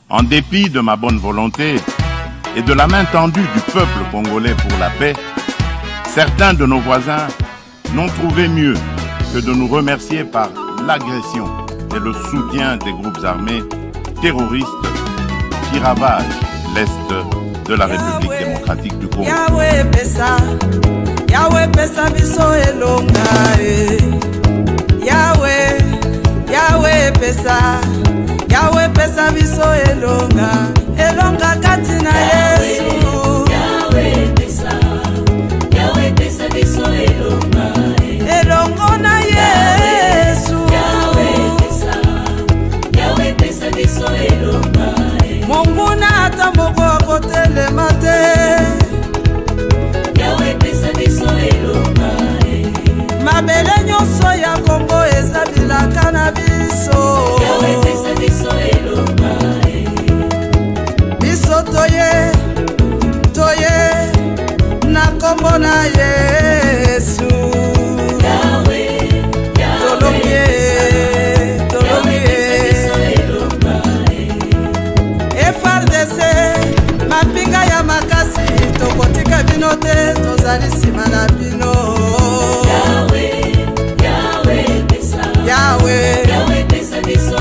En dépit de ma bonne volonté et de la main tendue du peuple congolais pour la paix, certains de nos voisins n'ont trouvé mieux que de nous remercier par l'agression et le soutien des groupes armés terroristes qui ravagent l'Est de la République démocratique du Congo. Yahweh pesa biso elonga Yahweh pesa biso elonga kati na Yesu. Yahweh pesa biso elonga na Yesu. Yahweh pesa biso elonga. Mungu na ata moko akotelema te. Yahweh pesa biso elonga. Mabele nyonso ya Kongo ezabilaka na biso. Yahweh pesa biso elonga. Biso toye na kombo na Yesu. FARDC mapinga ya makasi tokotika bino te tozali sima na bino. Yahweh pesa biso.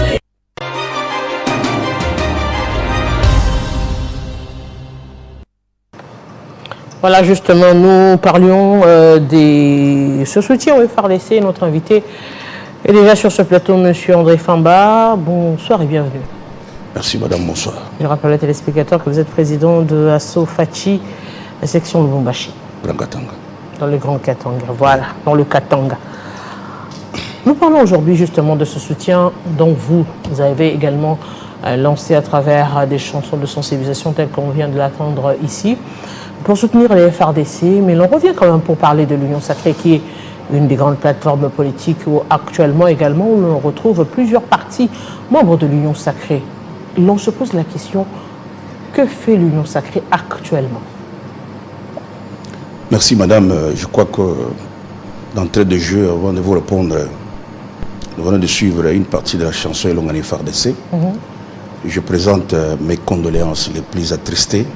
Voilà, justement, nous parlions de ce soutien au FARDC. Notre invité est déjà sur ce plateau, M. André Famba. Bonsoir et bienvenue. Merci madame, bonsoir. Je rappelle aux téléspectateurs que vous êtes président de Asso Fachi, la section Lubumbashi. Grand Katanga. Dans le Grand Katanga, voilà, dans le Katanga. Nous parlons aujourd'hui justement de ce soutien dont vous avez également lancé à travers des chansons de sensibilisation telles qu'on vient de l'attendre ici, pour soutenir les FARDC, mais l'on revient quand même pour parler de l'Union Sacrée qui est une des grandes plateformes politiques où actuellement également où l'on retrouve plusieurs partis membres de l'Union Sacrée. L'on se pose la question, que fait l'Union Sacrée actuellement? Merci madame, je crois que d'entrée de jeu, avant de vous répondre, nous venons de suivre une partie de la chanson Elongani FARDC. Je présente mes condoléances les plus attristées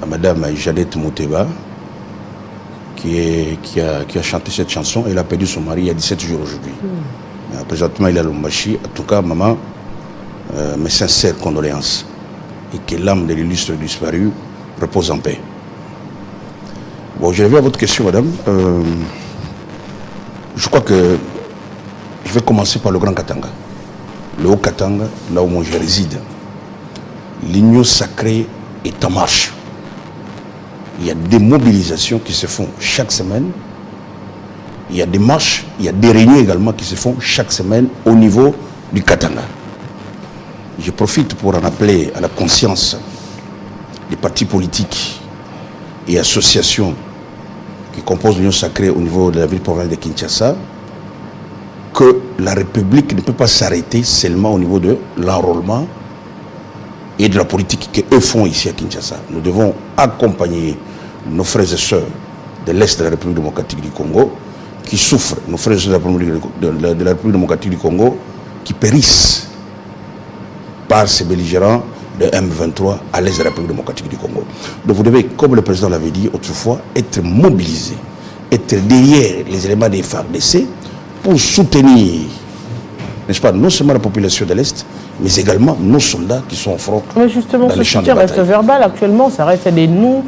à madame Jadette Mouteba qui a chanté cette chanson. Elle a perdu son mari il y a 17 jours aujourd'hui. Présentement il est à Lubumbashi. En tout cas, maman, mes sincères condoléances et que l'âme de l'illustre disparu repose en paix. Bon, je reviens à votre question, madame. Je crois que je vais commencer par le Grand Katanga. Le Haut Katanga, là où moi je réside. L'Union Sacrée est en marche. Il y a des mobilisations qui se font chaque semaine. Il y a des marches, il y a des réunions également qui se font chaque semaine au niveau du Katanga. Je profite pour en appeler à la conscience des partis politiques et associations qui composent l'Union Sacrée au niveau de la ville-province de Kinshasa que la République ne peut pas s'arrêter seulement au niveau de l'enrôlement et de la politique qu'eux font ici à Kinshasa. Nous devons accompagner nos frères et sœurs de l'Est de la République démocratique du Congo qui souffrent, nos frères et sœurs de la République démocratique du Congo qui périssent par ces belligérants de M23 à l'Est de la République démocratique du Congo. Donc vous devez, comme le président l'avait dit autrefois, être mobilisé, être derrière les éléments des FARDC pour soutenir, n'est-ce pas, non seulement la population de l'Est, mais également nos soldats qui sont en front. Mais justement, ce soutien reste verbal actuellement, ça reste des nous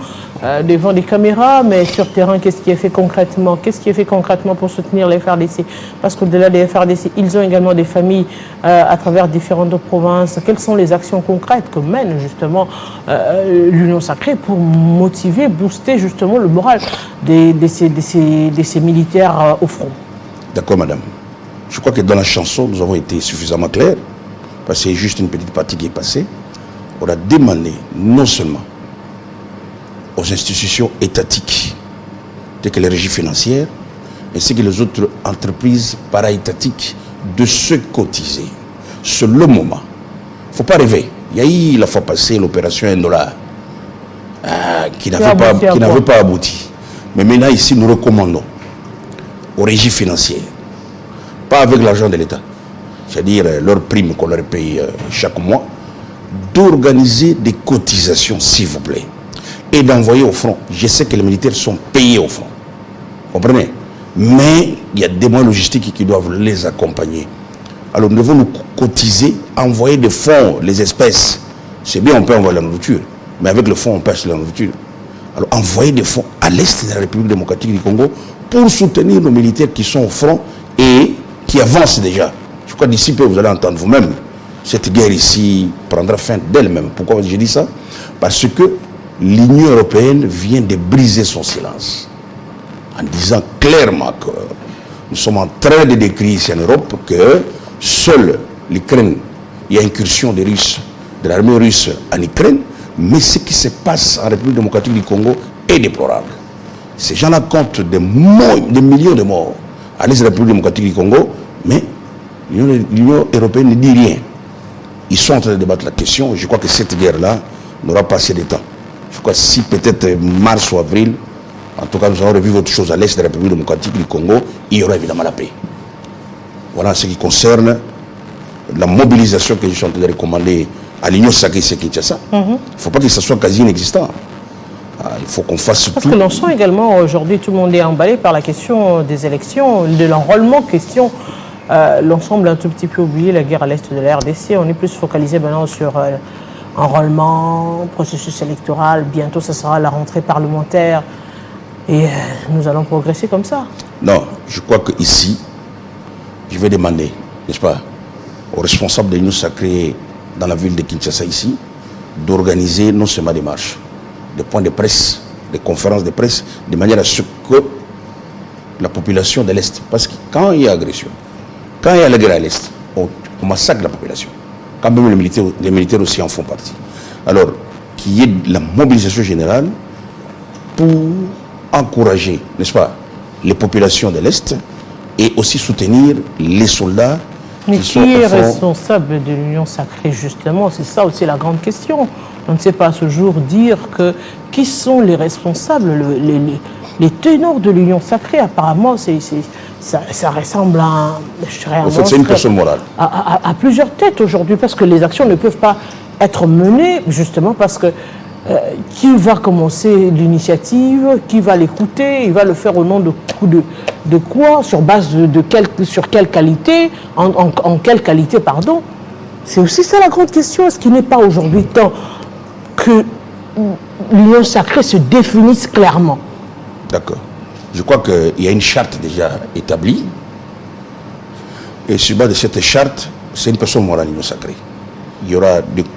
devant des caméras, mais sur terrain, qu'est-ce qui est fait concrètement? Qu'est-ce qui est fait concrètement pour soutenir les FARDC? Parce qu'au-delà des FARDC, ils ont également des familles à travers différentes provinces. Quelles sont les actions concrètes que mène justement l'Union Sacrée pour motiver, booster justement le moral de ces militaires au front? D'accord, madame. Je crois que dans la chanson, nous avons été suffisamment clairs, parce que c'est juste une petite partie qui est passée. On a demandé non seulement aux institutions étatiques, telles que les régies financières, ainsi que les autres entreprises para-étatiques, de se cotiser. C'est le moment. Il ne faut pas rêver. Il y a eu la fois passée l'opération $1 qui n'avait pas abouti. Mais maintenant, ici, nous recommandons aux régies financières, pas avec l'argent de l'État, c'est-à-dire leurs primes qu'on leur paye chaque mois, d'organiser des cotisations, s'il vous plaît, et d'envoyer au front. Je sais que les militaires sont payés au front. Vous comprenez? Mais il y a des moyens logistiques qui doivent les accompagner. Alors nous devons nous cotiser, envoyer des fonds, les espèces. C'est bien, on peut envoyer la nourriture, mais avec le fonds, on peut acheter la nourriture. Alors envoyer des fonds à l'est de la République démocratique du Congo pour soutenir nos militaires qui sont au front et qui avancent déjà. Je crois d'ici peu, vous allez entendre vous-même, cette guerre ici prendra fin d'elle-même. Pourquoi je dis ça? Parce que l'Union européenne vient de briser son silence en disant clairement que nous sommes en train de décrire ici en Europe que seule l'Ukraine, il y a incursion des Russes, de l'armée russe en Ukraine, mais ce qui se passe en République démocratique du Congo est déplorable. Ces gens-là comptent des millions de morts à l'est de la République démocratique du Congo, mais l'Union européenne ne dit rien. Ils sont en train de débattre la question. Je crois que cette guerre-là n'aura pas assez de temps. Je crois que si peut-être mars ou avril, en tout cas nous allons revivre autre chose à l'est de la République démocratique du Congo, il y aura évidemment la paix. Voilà ce qui concerne la mobilisation que je suis en train de recommander à l'Union sacrée Kinshasa. Il ne faut pas que ça soit quasi inexistant. Il faut qu'on fasse Parce tout. que l'on sent également aujourd'hui, tout le monde est emballé par la question des élections, de l'enrôlement, question. L'on semble un tout petit peu oublier la guerre à l'est de la RDC. On est plus focalisé maintenant sur enrôlement, processus électoral. Bientôt, ça sera la rentrée parlementaire. Et nous allons progresser comme ça. Non, je crois qu'ici, je vais demander, n'est-ce pas, aux responsables de l'Union sacrée dans la ville de Kinshasa ici, d'organiser non seulement des marches, des points de presse, des conférences de presse, de manière à ce que la population de l'Est, parce que quand il y a agression, quand il y a la guerre à l'Est, on massacre la population. Quand même les militaires aussi en font partie. Alors, qu'il y ait la mobilisation générale pour encourager, n'est-ce pas, les populations de l'Est et aussi soutenir les soldats. Mais qui est responsable de l'Union sacrée, justement? C'est ça aussi la grande question. On ne sait pas à ce jour dire que qui sont les responsables, les ténors de l'Union sacrée. Apparemment, ça ressemble à en fait, c'est une personne morale. À plusieurs têtes aujourd'hui, parce que les actions ne peuvent pas être menées, justement parce que qui va commencer l'initiative, qui va l'écouter, il va le faire au nom de quoi, sur base sur quelle qualité, en quelle qualité, pardon. C'est aussi ça la grande question. Est-ce qu'il n'est pas aujourd'hui temps que l'Union sacrée se définisse clairement? D'accord. Je crois qu'il y a une charte déjà établie. Et sur base de cette charte, c'est une personne morale, l'Union sacrée. Il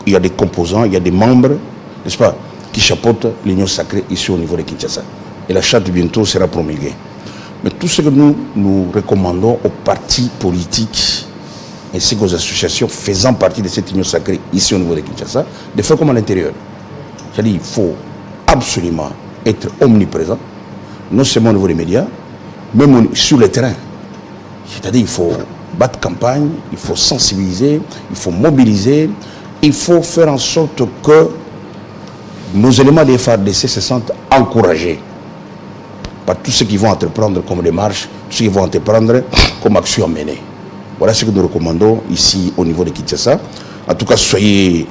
y a des composants, il y a des membres, n'est-ce pas, qui chapeautent l'Union sacrée ici au niveau de Kinshasa. Et la charte bientôt sera promulguée. Mais tout ce que nous recommandons aux partis politiques ainsi qu'aux associations faisant partie de cette Union sacrée ici au niveau de Kinshasa, de faire comme à l'intérieur. C'est-à-dire qu'il faut absolument être omniprésent, non seulement au niveau des médias, même sur le terrain. C'est-à-dire qu'il faut battre campagne, il faut sensibiliser, il faut mobiliser, il faut faire en sorte que nos éléments des FARDC se sentent encouragés par tous ceux qui vont entreprendre comme démarche, tous ceux qui vont entreprendre comme action à mener. Voilà ce que nous recommandons ici au niveau de Kinshasa. En tout cas, soyez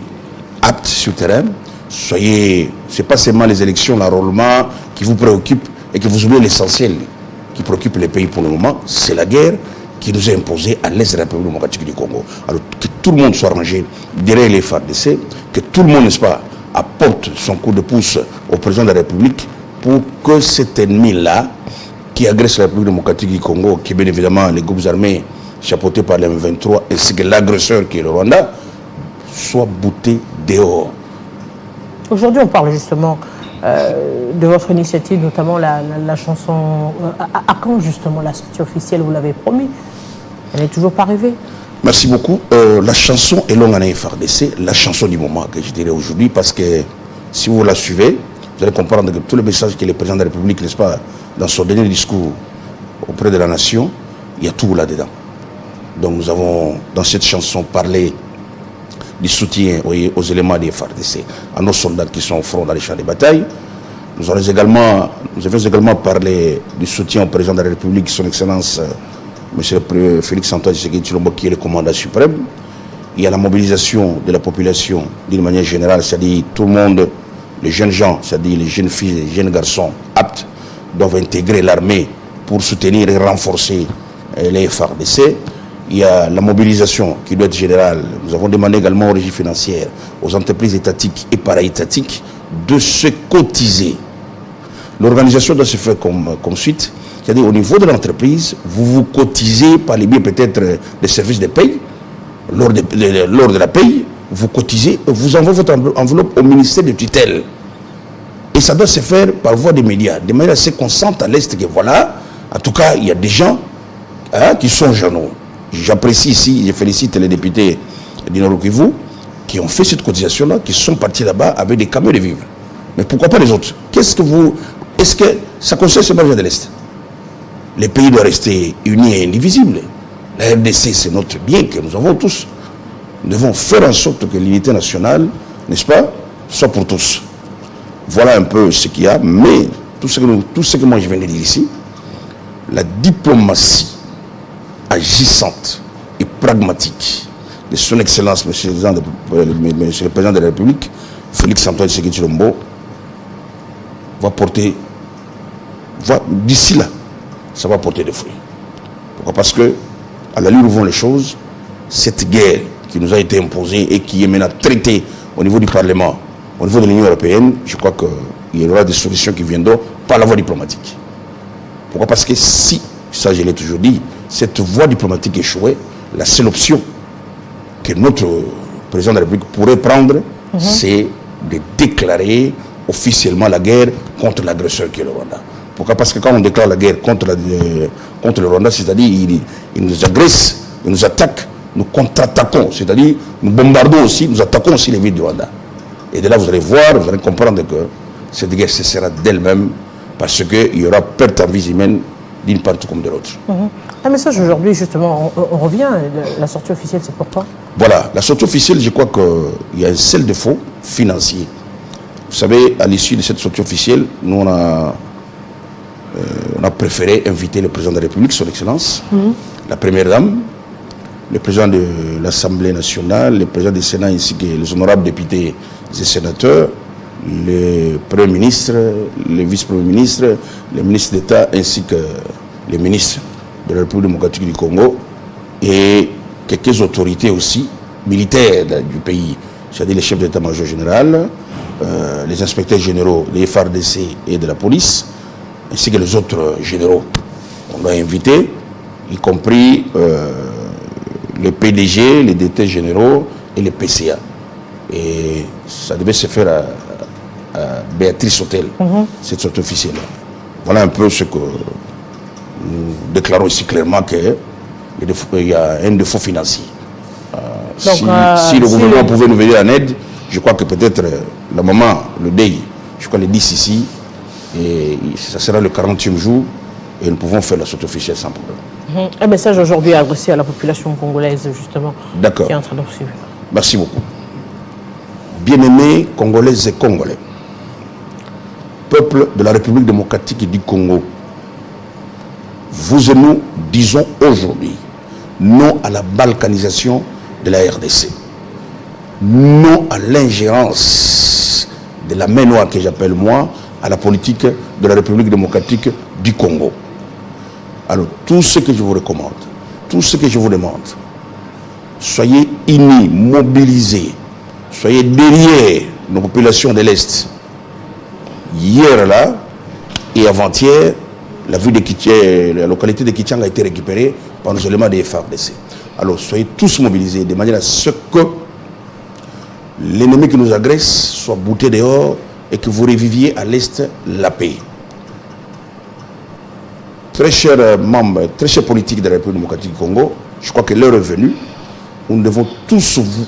aptes sur le terrain. Soyez, c'est pas seulement les élections, l'enrôlement qui vous préoccupe et que vous oubliez l'essentiel qui préoccupe les pays pour le moment, c'est la guerre qui nous est imposée à l'est de la République démocratique du Congo. Alors que tout le monde soit rangé derrière les FARDC, que tout le monde, n'est-ce pas, apporte son coup de pouce au président de la République pour que cet ennemi-là, qui agresse la République démocratique du Congo, qui est bien évidemment les groupes armés chapeautés par les M23, ainsi que l'agresseur qui est le Rwanda, soit bouté dehors. Aujourd'hui, on parle justement de votre initiative, notamment la chanson. À quand justement la sortie officielle? Vous l'avez promis. Elle n'est toujours pas arrivée. Merci beaucoup. La chanson est longue en FARDC, la chanson du moment que je dirais aujourd'hui, parce que si vous la suivez, vous allez comprendre que tout le message que le président de la République, n'est-ce pas, dans son dernier discours auprès de la nation, il y a tout là-dedans. Donc nous avons dans cette chanson parlé du soutien aux éléments des FARDC, à nos soldats qui sont au front dans les champs de bataille. Nous avons également parlé du soutien au président de la République, son Excellence M. Félix Antoine Tshisekedi Tshilombo, qui est le commandant suprême. il y a la mobilisation de la population d'une manière générale, c'est-à-dire tout le monde, les jeunes gens, c'est-à-dire les jeunes filles, les jeunes garçons aptes, doivent intégrer l'armée pour soutenir et renforcer les FARDC. Il y a la mobilisation qui doit être générale. Nous avons demandé également aux régies financières, aux entreprises étatiques et para-étatiques de se cotiser. L'organisation doit se faire comme suite. C'est-à-dire au niveau de l'entreprise, vous vous cotisez par les biais peut-être des services de paye. Lors de la paye, vous cotisez, vous envoyez votre enveloppe au ministère de tutelle. Et ça doit se faire par voie des médias, de manière assez constante à l'Est que voilà, en tout cas, il y a des gens qui sont jeunes. J'apprécie ici, je félicite les députés du Nord Kivu qui ont fait cette cotisation-là, qui sont partis là-bas avec des camions de vivres. Mais pourquoi pas les autres? Est-ce que ça concerne seulement les gens de l'Est? Les pays doivent rester unis et indivisibles. La RDC, c'est notre bien que nous avons tous. Nous devons faire en sorte que l'unité nationale, n'est-ce pas, soit pour tous. Voilà un peu ce qu'il y a, mais tout ce que moi je viens de dire ici, la diplomatie agissante et pragmatique de son Excellence, Monsieur le Président de la République, Félix-Antoine Tshisekedi Tshilombo, d'ici là, ça va porter des fruits. Pourquoi? Parce que, à la lueur où vont les choses, cette guerre qui nous a été imposée et qui est maintenant traitée au niveau du Parlement, au niveau de l'Union européenne, je crois qu'il y aura des solutions qui viendront par la voie diplomatique. Pourquoi? Parce que si, ça je l'ai toujours dit, cette voie diplomatique échouait, la seule option que notre président de la République pourrait prendre, c'est de déclarer officiellement la guerre contre l'agresseur qui est le Rwanda. Pourquoi? Parce que quand on déclare la guerre contre le Rwanda, c'est-à-dire il nous agresse, il nous attaque, nous contre-attaquons, c'est-à-dire nous bombardons aussi, nous attaquons aussi les villes du Rwanda. Et de là, vous allez voir, vous allez comprendre que cette guerre cessera d'elle-même parce qu'il y aura perte en vie humaine d'une part comme de l'autre. Un message aujourd'hui, justement, on revient, la sortie officielle, c'est pourquoi? Voilà, la sortie officielle, je crois qu'il y a un seul défaut financier. Vous savez, à l'issue de cette sortie officielle, nous, on a préféré inviter le président de la République, son Excellence, la Première Dame, le président de l'Assemblée nationale, le président du Sénat ainsi que les honorables députés et sénateurs, le Premier ministre, le vice-premier ministre, les ministres d'État ainsi que les ministres de la République démocratique du Congo et quelques autorités aussi militaires du pays, c'est-à-dire les chefs d'état-major général, les inspecteurs généraux, les FARDC et de la police, ainsi que les autres généraux. On a invité, y compris les PDG, les directeurs généraux et les PCA. Et ça devait se faire à Béatrice Hôtel, cette sorte officielle. Voilà un peu ce que nous déclarons ici clairement qu'il y a un défaut financier. Donc, si le gouvernement pouvait nous venir en aide, je crois que peut-être le moment, le deuil, je crois les 10 ici, et ça sera le 40e jour, et nous pouvons faire la sortie officielle sans problème. Un message aujourd'hui adressé à la population congolaise, justement, qui est en train de suivre. Merci beaucoup. Bien-aimés Congolaises et Congolais, peuple de la République démocratique du Congo, vous et nous disons aujourd'hui non à la balkanisation de la RDC, non à l'ingérence de la main noire que j'appelle moi à la politique de la République démocratique du Congo. Alors, tout ce que je vous recommande, tout ce que je vous demande, soyez unis, mobilisés, soyez derrière nos populations de l'Est. Hier là et avant-hier, la localité de Kichang a été récupérée par nos éléments des FARDC. Alors, soyez tous mobilisés de manière à ce que l'ennemi qui nous agresse soit bouté dehors et que vous reviviez à l'Est la paix. Très chers membres, très chers politiques de la République démocratique du Congo, je crois que l'heure est venue où nous devons tous vous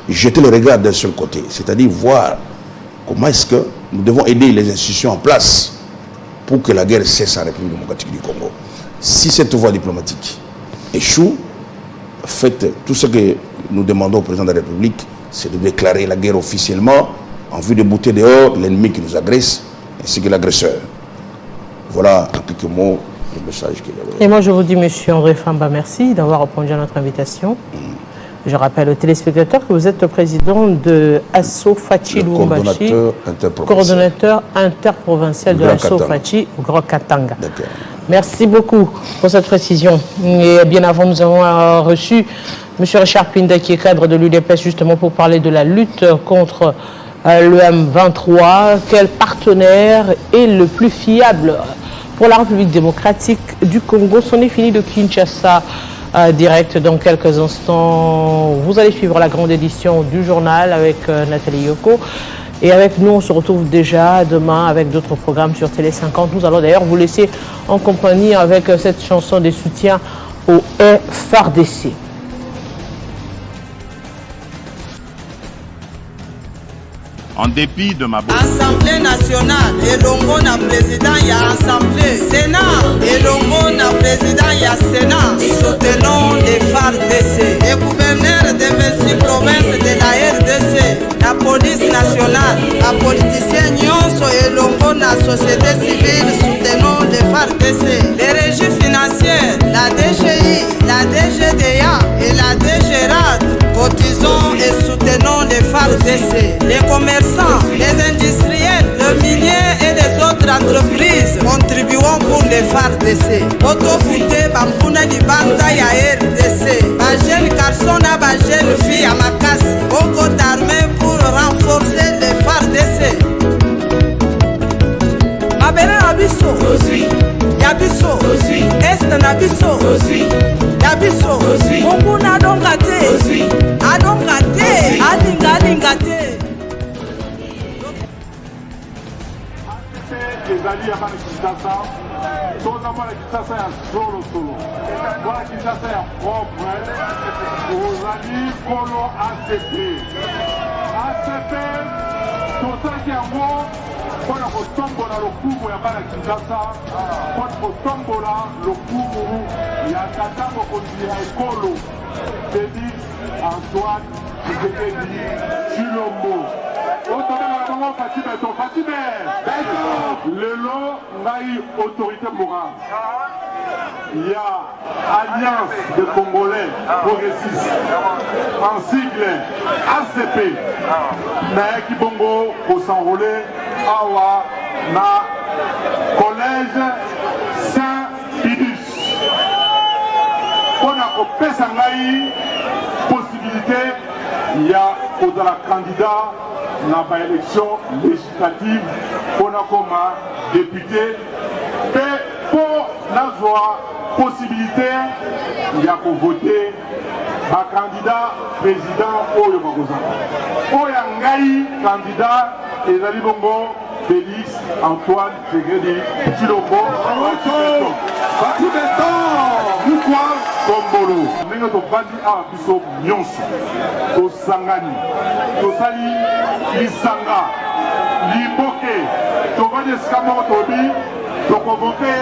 jeter le regard d'un seul côté, c'est-à-dire voir comment est-ce que nous devons aider les institutions en place pour que la guerre cesse en République démocratique du Congo. Si cette voie diplomatique échoue, faites tout ce que nous demandons au président de la République, c'est de déclarer la guerre officiellement en vue de bouter dehors l'ennemi qui nous agresse ainsi que l'agresseur. Voilà en quelques mots le message qu'il y avait. Et moi je vous dis, monsieur André Famba, merci d'avoir répondu à notre invitation. Je rappelle aux téléspectateurs que vous êtes le président de Asso Fachi Lubumbashi, coordonnateur interprovincial de Asso Fachi au Grand Katanga. Merci beaucoup pour cette précision. Et bien avant, nous avons reçu M. Richard Pinda, qui est cadre de l'UDPS, justement pour parler de la lutte contre le M23. Quel partenaire est le plus fiable pour la République démocratique du Congo? C'en est fini de Kinshasa. Direct dans quelques instants. Vous allez suivre la grande édition du journal avec Nathalie Yoko. Et avec nous, on se retrouve déjà demain avec d'autres programmes sur Télé 50. Nous allons d'ailleurs vous laisser en compagnie avec cette chanson des soutiens au FARDC. En dépit de ma beauté. Assemblée nationale, elongo na président ya Assemblée. Sénat, elongo na président ya Sénat. Soutenons les FARDC. Les gouverneurs des 26 provinces de la RDC. La police nationale, la politicien nyonso elongo na société civile. Soutenons les FARDC. Les régies financières, la DGI, la DGDA et la DGRAD. Cotisons et soutenons les FARDC. Les commerçants, les industriels, le minier et les autres entreprises contribuons pour les FARDC. Autofouté, Bampouna Libanda ya RDC. Ma jeune garçon a ma jeune fille à ma casse. Beaucoup d'armées pour renforcer les FARDC. Mabena Abisso, Yabisso, Est Nabisso, Yabisso, Mokuna Dongate, Adongate, Alingate. ezali ya bana Kinshasa toza mwana Kinshasa ya solo mwana Kinshasa ya propre ozali kolo ACP tosalaki yango mpona kotombola lokumu ya bana Kinshasa mpona kotombola lokumu ya tata mokonzi ya ekolo Félix Antoine Tshisekedi Tshilombo. Fatime, Lelo, Naï, autorité morale. Il y a Alliance des Congolais progressistes, en sigle ACP. Naïki Bongo, pour s'enrôler, Awa, na collège Saint-Bidus. On a coupé Sangaï, possibilité, il y a au-delà candidat. La élection législative pour nous député et pour avoir possibilité il y a voter un candidat président Oyo Magoza. Oyangai candidat et Zali Bongo Félix Antoine Tshisekedi Tshilombo. Pourquoi Kombolo? Nous avons bandi à Biso Nyonso, au Sangani, au Sali, Lisanga, Limboke, au Vade Skamo Tobi, au Koboke,